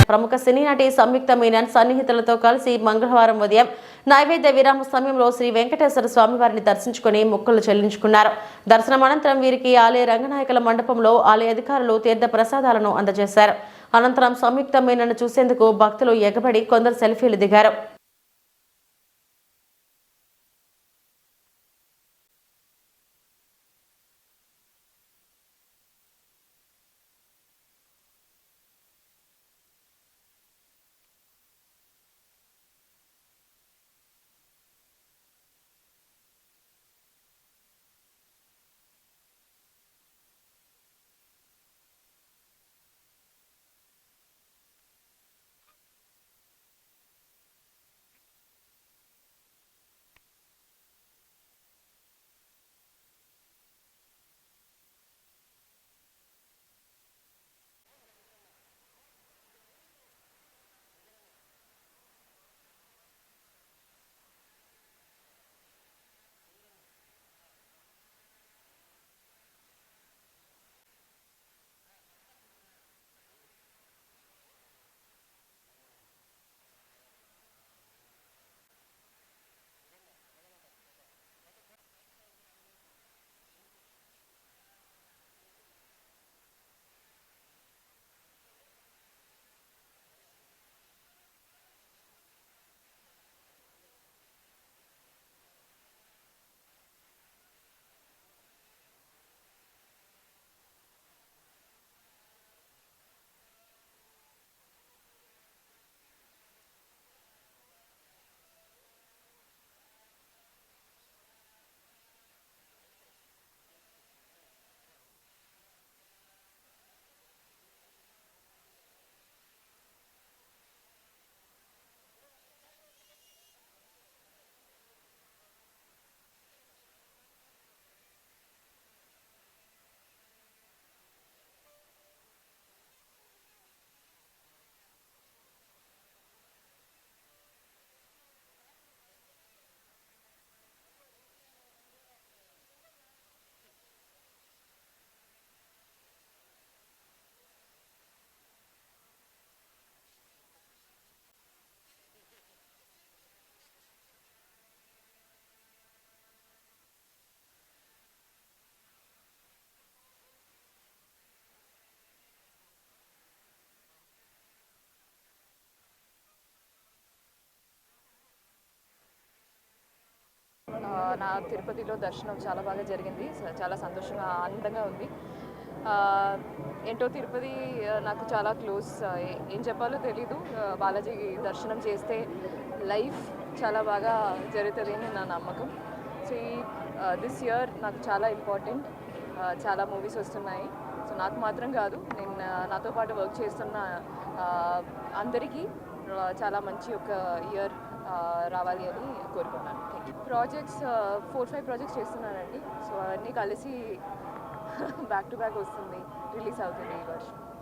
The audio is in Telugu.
ప్రముఖ సినీ నటి సంయుక్త మీనన్ సన్నిహితులతో కలిసి మంగళవారం ఉదయం నైవేద్య విరామ సమయంలో శ్రీ వెంకటేశ్వర స్వామివారిని దర్శించుకుని మొక్కులు చెల్లించుకున్నారు. దర్శనం అనంతరం వీరికి ఆలయ రంగనాయకుల మండపంలో ఆలయ అధికారులు తీర్థ ప్రసాదాలను అందజేశారు. అనంతరం సంయుక్త మీనన్ను చూసేందుకు భక్తులు ఎగబడి కొందరు సెల్ఫీలు దిగారు. నా తిరుపతిలో దర్శనం చాలా బాగా జరిగింది. చాలా సంతోషంగా ఆనందంగా ఉంది. ఏంటో తిరుపతి నాకు చాలా క్లోజ్. ఏం చెప్పాలో తెలీదు. బాలాజీ దర్శనం చేస్తే లైఫ్ చాలా బాగా జరుగుతుంది అని నా నమ్మకం. సో దిస్ ఇయర్ నాకు చాలా ఇంపార్టెంట్. చాలా మూవీస్ వస్తున్నాయి. సో నాకు మాత్రం కాదు, నేను నాతో పాటు వర్క్ చేస్తున్న అందరికీ చాలా మంచి ఒక ఇయర్ రావాలి అని కోరుకున్నాను. ప్రాజెక్ట్స్ 4-5 ప్రాజెక్ట్స్ చేస్తున్నానండి. సో అవన్నీ కలిసి బ్యాక్ టు బ్యాక్ వస్తుంది, రిలీజ్ అవుతుంది ఈ వర్షం.